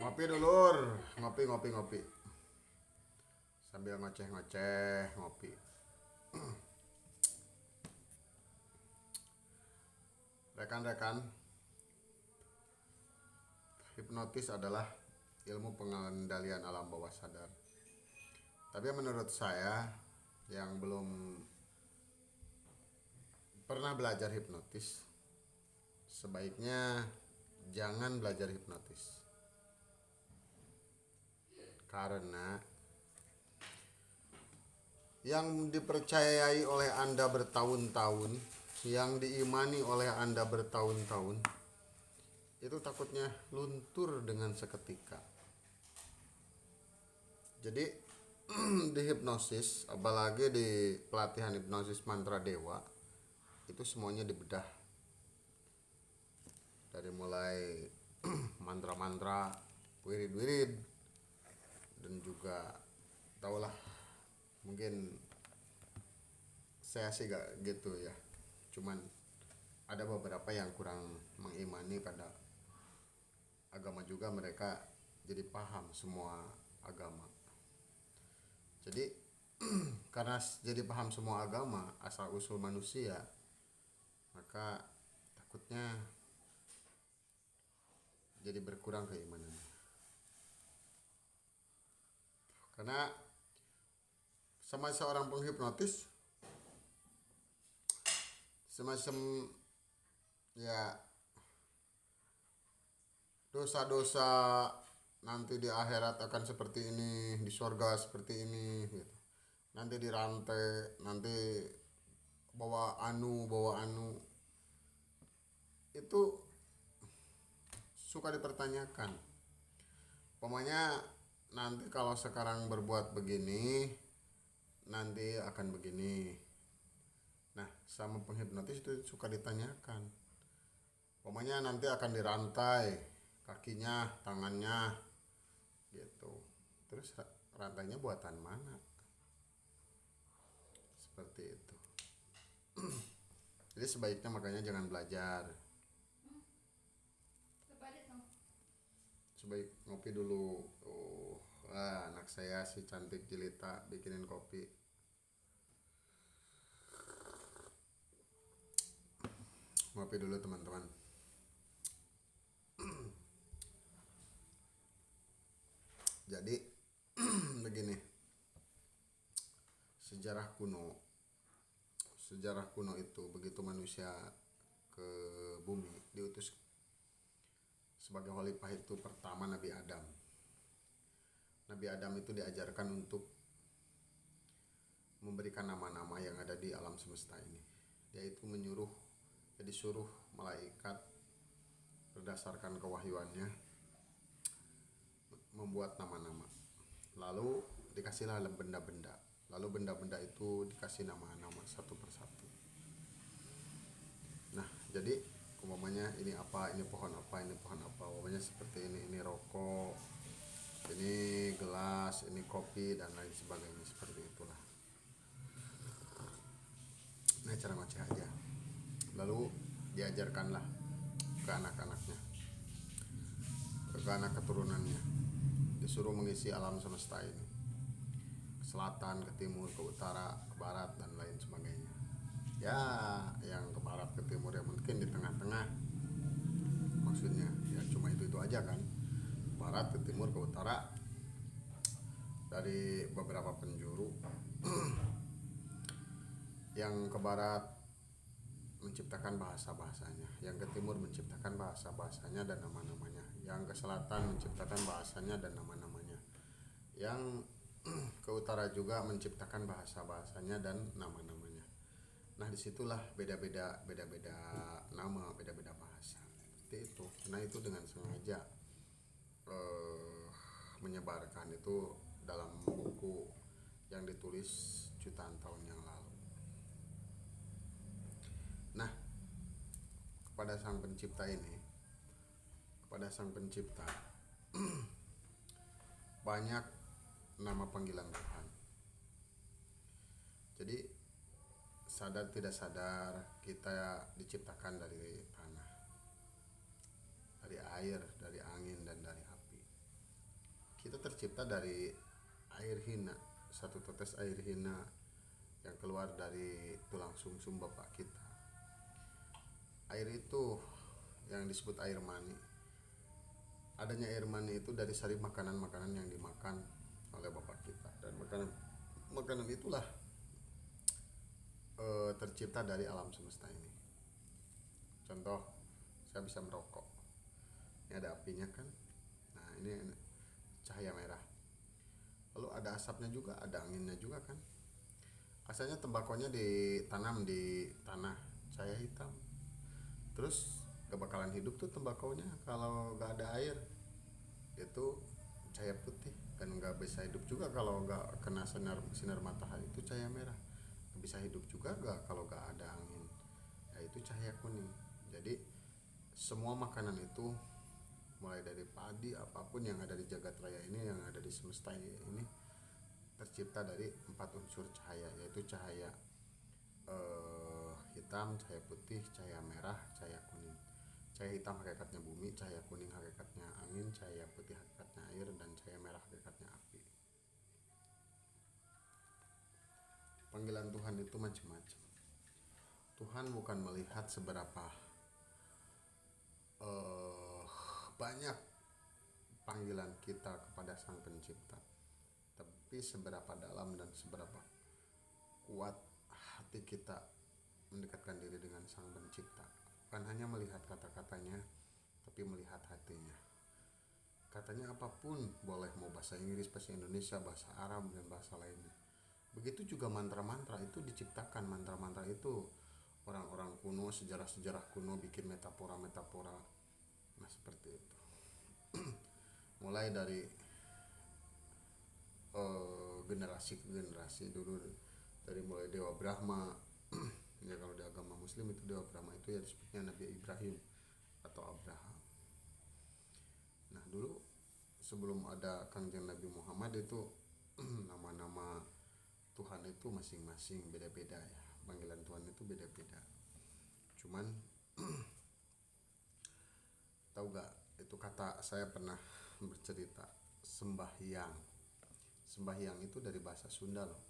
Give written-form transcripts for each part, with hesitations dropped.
Ngopi dulur, ngopi ngopi ngopi. Sambil ngoceh-ngoceh ngopi. Rekan-rekan, hipnotis adalah ilmu pengendalian alam bawah sadar. Tapi menurut saya yang belum pernah belajar hipnotis, sebaiknya jangan belajar hipnotis. Karena yang dipercayai oleh Anda bertahun-tahun, yang diimani oleh Anda bertahun-tahun, itu takutnya luntur dengan seketika. Jadi di hipnosis, apalagi di pelatihan hipnosis mantra dewa, itu semuanya dibedah. Dari mulai mantra-mantra, wirid-wirid, dan juga tahulah, mungkin saya sih gak gitu ya, cuman ada beberapa yang kurang mengimani pada agama juga, mereka jadi paham semua agama. Jadi karena jadi paham semua agama asal usul manusia, maka takutnya jadi berkurang keimanannya. Karena sama seorang penghipnotis semacam ya, dosa-dosa nanti di akhirat akan seperti ini, di surga seperti ini gitu. Nanti dirantai, nanti bawa anu itu suka dipertanyakan. Pokoknya nanti kalau sekarang berbuat begini, nanti akan begini. Nah, sama penghipnotis itu suka ditanyakan. Pokoknya nanti akan dirantai kakinya, tangannya gitu. Terus rantainya buatan mana? Seperti itu. Jadi sebaiknya makanya jangan belajar. Sebaik ngopi dulu. Anak saya si cantik jelita bikinin kopi. Ngopi dulu teman-teman. Jadi begini, sejarah kuno itu begitu manusia ke bumi diutus sebagai khalifah itu pertama Nabi Adam. Nabi Adam itu diajarkan untuk memberikan nama-nama yang ada di alam semesta ini. Yaitu disuruh malaikat berdasarkan kewahyuannya membuat nama-nama. Lalu dikasihlah benda-benda. Lalu benda-benda itu dikasih nama-nama satu persatu. Nah, jadi umpamanya ini apa, ini pohon apa, ini pohon apa. Umpamanya seperti ini rokok, ini gelas, ini kopi, dan lain sebagainya, seperti itulah. Nah, cara ngoceh aja. Lalu diajarkanlah ke anak-anaknya, ke anak keturunannya, disuruh mengisi alam semesta ini, ke selatan, ke timur, ke utara, ke barat, dan lain sebagainya. Ya, yang ke barat, ke timur, ya mungkin di tengah-tengah, maksudnya ya cuma itu aja kan. Barat, ke timur, ke utara, dari beberapa penjuru. Yang ke barat menciptakan bahasa-bahasanya, yang ke timur menciptakan bahasa-bahasanya dan nama-namanya, yang ke selatan menciptakan bahasanya dan nama-namanya, yang ke utara juga menciptakan bahasa-bahasanya dan nama-namanya. Nah, disitulah beda-beda nama, beda-beda bahasa, seperti itu. Nah, itu dengan sengaja menyebarkan itu dalam buku yang ditulis jutaan tahun yang lalu. Nah, kepada sang pencipta banyak nama panggilan Tuhan. Jadi sadar tidak sadar kita diciptakan dari tanah, dari air, dari angin, dan dari api. kita tercipta dari air hina, satu tetes air hina yang keluar dari tulang sumsum bapak kita. Air itu yang disebut air mani. Adanya air mani itu dari sari makanan-makanan yang dimakan oleh bapak kita, dan makanan itulah tercipta dari alam semesta ini. Contoh, saya bisa merokok, ini ada apinya kan, nah ini cahaya merah, lalu ada asapnya juga, ada anginnya juga kan. Asalnya tembakonya ditanam di tanah, cahaya hitam, terus gak bakalan hidup tuh tembakonya kalau gak ada air, itu cahaya putih. Dan gak bisa hidup juga kalau gak kena sinar matahari, itu cahaya merah. Gak bisa hidup juga gak kalau gak ada angin, ya itu cahaya kuning. Jadi semua makanan itu, mulai dari padi, apapun yang ada di jagat raya ini, yang ada di semesta ini, tercipta dari 4 unsur cahaya, yaitu cahaya hitam, cahaya putih, cahaya merah, cahaya kuning. Cahaya hitam hakikatnya bumi, cahaya kuning hakikatnya angin, cahaya putih hakikatnya air, dan cahaya merah hakikatnya api. Panggilan Tuhan itu macam-macam. Tuhan bukan melihat seberapa banyak panggilan kita kepada Sang Pencipta, tapi seberapa dalam dan seberapa kuat hati kita mendekatkan diri dengan Sang Pencipta. Bukan hanya melihat kata-katanya, tapi melihat hatinya. Katanya apapun boleh, mau bahasa Inggris, bahasa Indonesia, bahasa Arab, dan bahasa lainnya. Begitu juga mantra-mantra itu diciptakan. Mantra-mantra itu orang-orang kuno, sejarah-sejarah kuno bikin metafora-metafora. Nah seperti itu. Mulai dari generasi ke generasi, dulu dari mulai Dewa Brahma. Ya kalau di agama Muslim itu Dewa Brahma itu ya disebutnya Nabi Ibrahim atau Abraham. Nah dulu sebelum ada Kangjeng Nabi Muhammad itu nama-nama Tuhan itu masing-masing beda-beda ya. Panggilan Tuhan itu beda-beda. Cuman tahu gak, itu kata saya pernah bercerita, sembahyang. Sembahyang itu dari bahasa Sunda loh.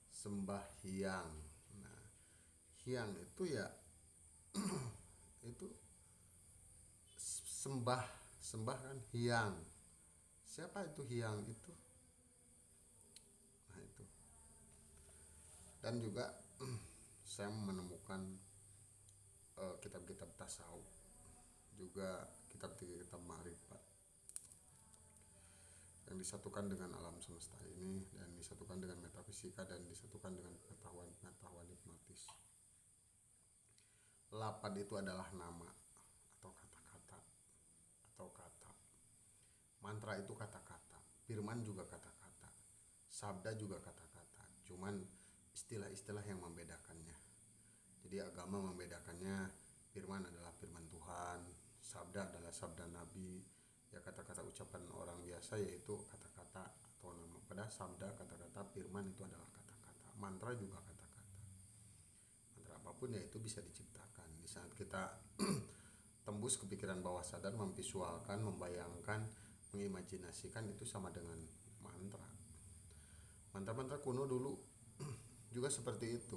Sembahyang. Nah, hyang itu ya itu sembah kan, hyang. Siapa itu hyang itu? Nah itu. Dan juga saya menemukan kitab-kitab tasawuf, juga kitab-kitab ma'rifat yang disatukan dengan alam semesta ini, dan disatukan dengan metafisika, dan disatukan dengan pengetahuan hipnotis. Lapad itu adalah nama atau kata-kata atau kata. Mantra itu kata-kata. Firman juga kata-kata. Sabda juga kata-kata. Cuman istilah-istilah yang membedakannya. Jadi agama membedakannya, firman adalah firman Tuhan, sabda adalah sabda Nabi, ya kata-kata ucapan orang biasa yaitu kata-kata atau nama. Pada sabda, kata-kata, firman itu adalah kata-kata. Mantra juga kata-kata. Mantra apapun ya itu bisa diciptakan. Di saat kita tembus ke pikiran bawah sadar, memvisualkan, membayangkan, mengimajinasikan, itu sama dengan mantra. Mantra-mantra kuno dulu juga seperti itu,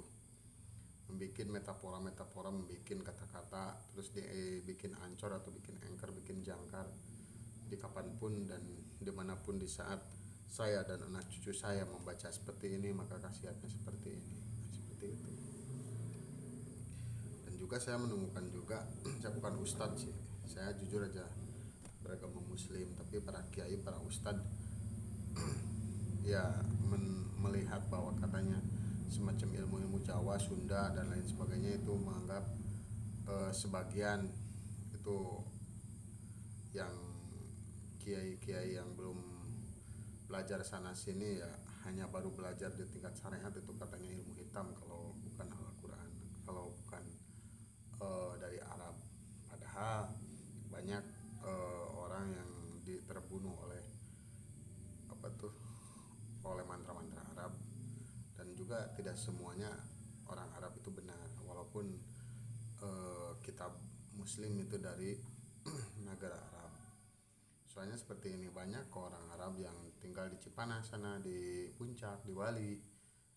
membikin metafora-metafora, membikin kata-kata, terus dibikin ancor atau bikin anchor, bikin jangkar. Di kapanpun dan dimanapun, di saat saya dan anak cucu saya membaca seperti ini, maka khasiatnya seperti ini. Seperti itu. Dan juga saya menemukan juga saya bukan ustadz sih, saya jujur aja beragama Muslim, tapi para kiai, para ustadz ya melihat bahwa katanya semacam ilmu-ilmu Jawa, Sunda, dan lain sebagainya itu menganggap sebagian itu yang kiai-kiai yang belum belajar sana sini ya hanya baru belajar di tingkat syariat, itu katanya ilmu hitam kalau bukan Al-Quran, kalau bukan dari Arab. Padahal banyak orang yang terbunuh oleh oleh mantra-mantra Arab, dan juga tidak semuanya orang Arab itu benar, walaupun kitab Muslim itu dari negara Arab. Soalnya seperti ini, banyak kok orang Arab yang tinggal di Cipanas sana, di Puncak, di Bali,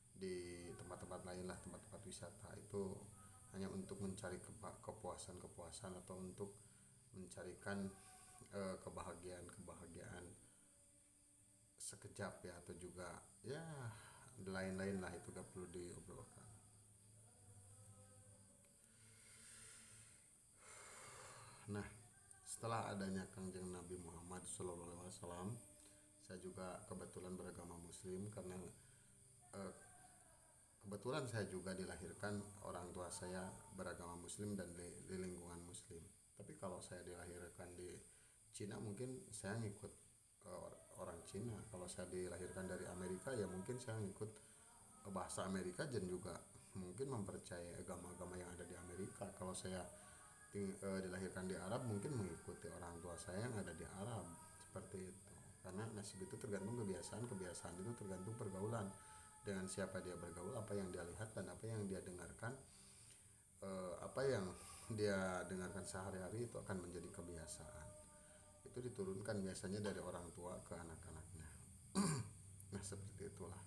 di tempat-tempat lain lah, tempat-tempat wisata itu hanya untuk mencari kepuasan-kepuasan atau untuk mencarikan kebahagiaan-kebahagiaan sekejap ya, atau juga ya lain-lain lah, itu gak perlu diobrolkan. Nah, setelah adanya Kangjeng Nabi Muhammad SAW, saya juga kebetulan beragama Muslim karena eh, kebetulan saya juga dilahirkan orang tua saya beragama Muslim dan di lingkungan Muslim. Tapi kalau saya dilahirkan di Cina mungkin saya ngikut orang Cina. Kalau saya dilahirkan dari Amerika ya mungkin saya ngikut bahasa Amerika dan juga mungkin mempercayai agama-agama yang ada di Amerika. Kalau saya dilahirkan di Arab mungkin mengikuti orang tua saya yang ada di Arab, seperti itu. Karena nasib itu tergantung kebiasaan, kebiasaan itu tergantung pergaulan, dengan siapa dia bergaul, apa yang dia lihat dan apa yang dia dengarkan. Apa yang dia dengarkan sehari-hari itu akan menjadi kebiasaan. Itu diturunkan biasanya dari orang tua ke anak-anaknya. Nah, seperti itulah.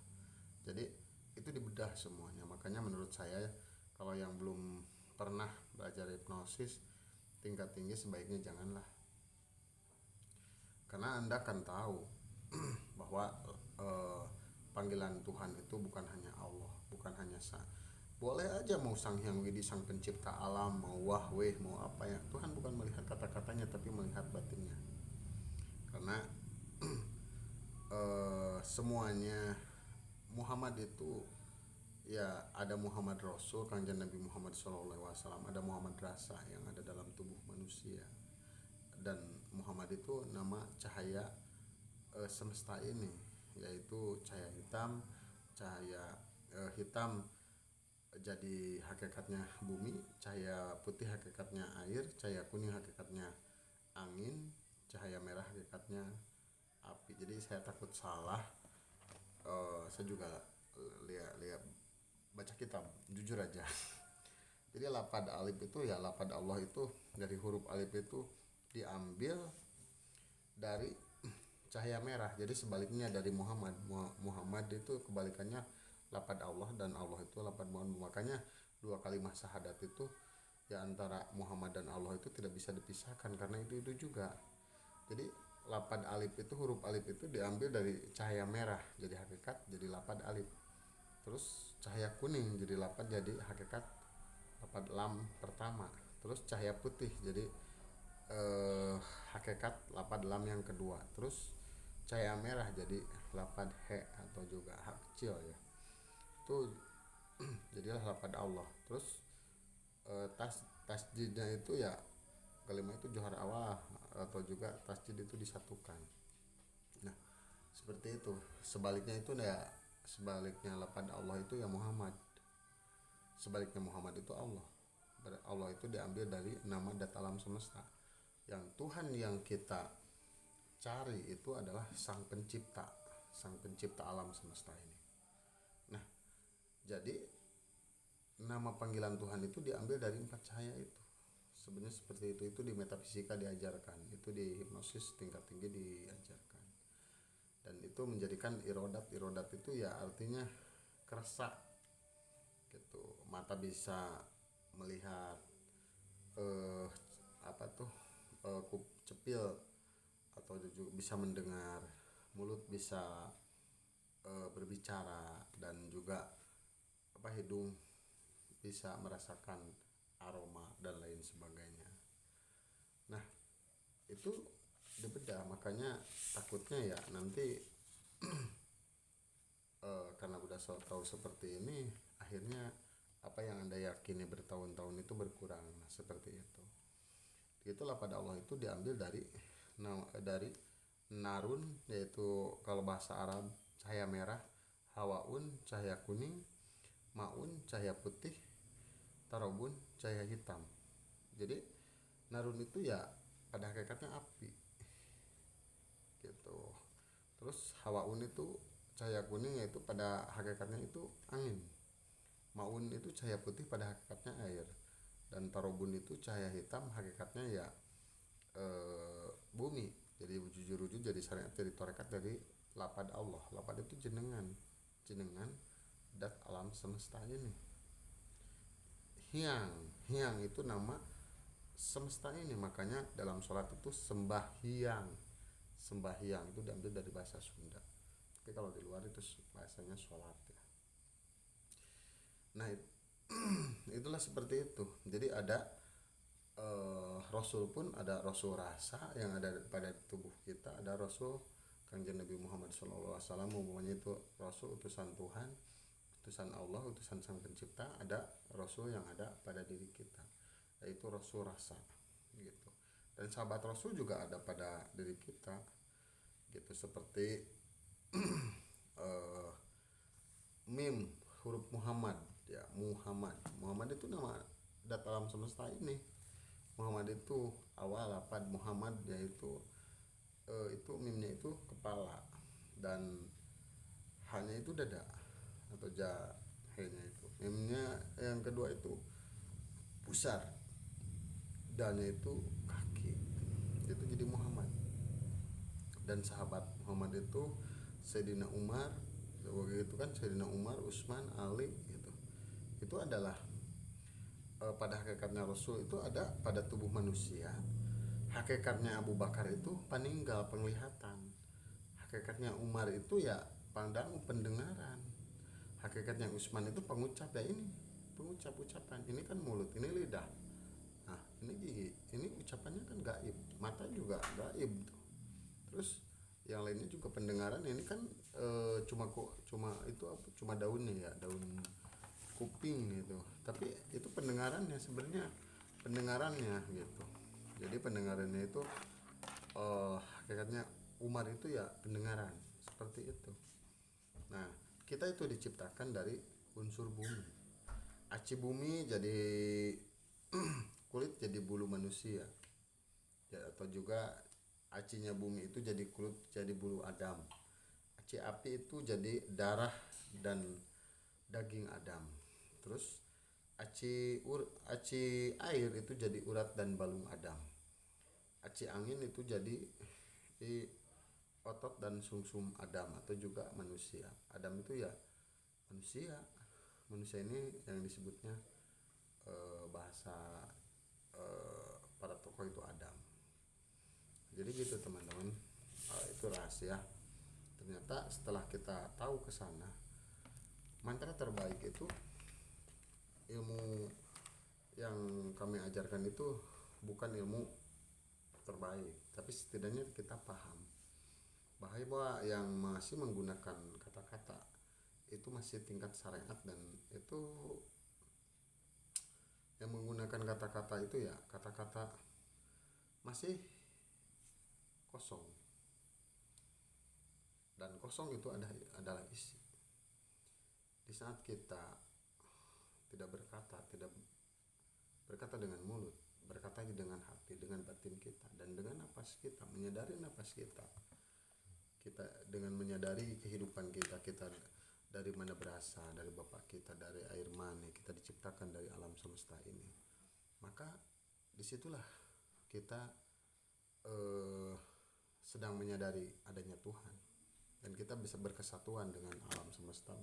Jadi itu dibedah semuanya. Makanya menurut saya, kalau yang belum pernah belajar hipnosis tingkat tinggi sebaiknya janganlah. Karena Anda akan tahu bahwa panggilan Tuhan itu bukan hanya Allah, bukan hanya boleh aja mau Sang Hyang Widi, sang pencipta alam, mau Wahweh, mau apa ya, Tuhan bukan melihat kata-katanya tapi melihat batinnya. Karena semuanya Muhammad itu ya, ada Muhammad Rasul, Kanjeng Nabi Muhammad SAW, ada Muhammad Rasa yang ada dalam tubuh manusia. Dan Muhammad itu nama cahaya semesta ini, yaitu cahaya hitam. Cahaya hitam jadi hakikatnya bumi, cahaya putih hakikatnya air, cahaya kuning hakikatnya angin, cahaya merah hakikatnya api. Jadi saya takut salah. Saya juga lihat baca kitab, jujur aja. Jadi lapad alif itu ya, lapad Allah itu dari huruf alif itu diambil dari cahaya merah. Jadi sebaliknya dari Muhammad. Muhammad itu kebalikannya lapad Allah, dan Allah itu lapad Muhammad. Makanya dua kalimat syahadat itu ya, antara Muhammad dan Allah itu tidak bisa dipisahkan karena itu juga. Jadi lapad alif itu, huruf alif itu diambil dari cahaya merah jadi hakikat, jadi lapad alif. Terus cahaya kuning jadi lapad, jadi hakikat lapad lam pertama. Terus cahaya putih jadi hakikat lapad lam yang kedua. Terus cahaya merah jadi lapad he atau juga hak kecil ya, itu jadilah lapad Allah. Terus tasjidnya itu ya, kalimat itu johar awal atau juga tasjid itu disatukan. Nah, seperti itu. Sebaliknya itu ya, sebaliknya lapad Allah itu ya Muhammad. Sebaliknya Muhammad itu Allah. Allah itu diambil dari nama dat alam semesta. Yang Tuhan yang kita cari itu adalah sang pencipta, sang pencipta alam semesta ini. Nah, jadi nama panggilan Tuhan itu diambil dari empat cahaya itu. Sebenarnya seperti itu di metafisika diajarkan, itu di hipnosis tingkat tinggi diajarkan. Dan itu menjadikan irodat itu ya artinya kerasa gitu. Mata bisa melihat apa tuh cepil, atau juga bisa mendengar, mulut bisa berbicara, dan juga hidung bisa merasakan aroma dan lain sebagainya. Nah, itu dibedah. Makanya takutnya ya nanti karena udah tahu seperti ini, akhirnya apa yang Anda yakini bertahun-tahun itu berkurang. Nah, seperti itu. Itulah pada Allah itu diambil dari narun, yaitu kalau bahasa Arab cahaya merah, hawaun cahaya kuning, maun cahaya putih, tarobun cahaya hitam. Jadi narun itu ya pada hakikatnya api gitu. Terus hawaun itu cahaya kuning, yaitu pada hakikatnya itu angin. Maun itu cahaya putih, pada hakikatnya air. Dan tarobun itu cahaya hitam, hakikatnya ya bumi. Jadi wujud jadi syariat, jadi tarekat dari lapad Allah. Lapad itu jenengan, jenengan dat alam semesta ini. Hyang itu nama semesta ini, makanya dalam sholat itu sembahyang. Sembahyang itu diambil dari bahasa Sunda, tapi kalau di luar itu bahasanya sholat ya. Nah itulah seperti itu. Jadi ada Rasul pun ada Rasul rasa yang ada pada tubuh kita, ada Rasul Kanjeng Nabi Muhammad SAW, umumnya itu Rasul utusan Tuhan, utusan Allah, utusan Sang Pencipta. Ada Rasul yang ada pada diri kita, yaitu Rasul rasa gitu. Dan sahabat Rasul juga ada pada diri kita gitu, seperti mim huruf Muhammad ya. Muhammad itu nama dat alam semesta ini. Muhammad itu awal lapad Muhammad, yaitu itu mimnya itu kepala, dan hanya itu dada atau jahenya itu. Mimnya yang kedua itu pusar, dan itu kaki, itu jadi Muhammad. Dan sahabat Muhammad itu Sayyidina Umar, begitu kan, Sayyidina Umar, Utsman, Ali gitu. Itu adalah pada hakikatnya Rasul itu ada pada tubuh manusia. Hakikatnya Abu Bakar itu peninggal, penglihatan. Hakikatnya Umar itu ya pandang, pendengaran. Hakikatnya Utsman itu pengucap, ya ini pengucap ucapan. Ini kan mulut, ini lidah. Nah, ini gigi. Ini ucapannya kan gaib. Mata juga gaib tuh. Terus yang lainnya juga pendengaran. Ini kan cuma daunnya ya, daun kuping gitu. Tapi itu pendengarannya sebenarnya, pendengarannya gitu. Jadi pendengarannya itu hakikatnya Umar itu ya pendengaran, seperti itu. Nah, kita itu diciptakan dari unsur bumi. Aci bumi jadi kulit jadi bulu manusia. Ya, atau juga acinya bumi itu jadi kulit jadi bulu Adam. Aci api itu jadi darah dan daging Adam. Terus aci air itu jadi urat dan balung Adam. Aci angin itu jadi otot dan sumsum Adam, atau juga manusia. Adam itu ya manusia. Manusia ini yang disebutnya bahasa para tokoh itu Adam. Jadi gitu teman-teman, itu rahasia. Ternyata setelah kita tahu ke sana, mantra terbaik itu, ilmu yang kami ajarkan itu bukan ilmu terbaik, tapi setidaknya kita paham bahwa yang masih menggunakan kata-kata itu masih tingkat syariat, dan itu yang menggunakan kata-kata itu ya kata-kata masih kosong, dan kosong itu adalah isi. Di saat kita tidak berkata dengan mulut, berkata dengan hati, dengan batin kita, dan dengan napas kita, menyadari napas kita dengan menyadari kehidupan kita dari mana berasal, dari bapak kita, dari air mani, kita diciptakan dari alam semesta ini. Maka disitulah kita sedang menyadari adanya Tuhan, dan kita bisa berkesatuan dengan alam semesta,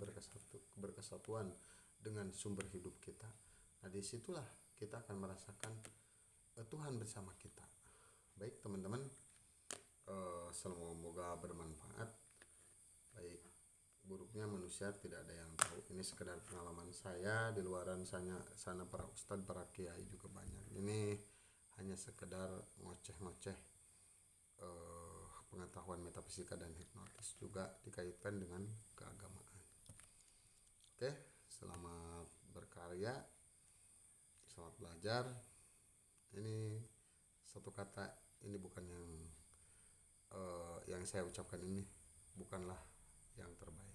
berkesatuan dengan sumber hidup kita. Nah disitulah kita akan merasakan Tuhan bersama kita. Baik teman-teman, semoga bermanfaat. Baik buruknya manusia tidak ada yang tahu. Ini sekedar pengalaman saya. Di luaran sana para ustadz, para kiai juga banyak. Ini hanya sekedar ngoceh-ngoceh pengetahuan metafisika dan hipnotis, juga dikaitkan dengan keagamaan. Oke, selamat berkarya, selamat belajar. Ini satu kata, ini bukan yang saya ucapkan, ini bukanlah yang terbaik.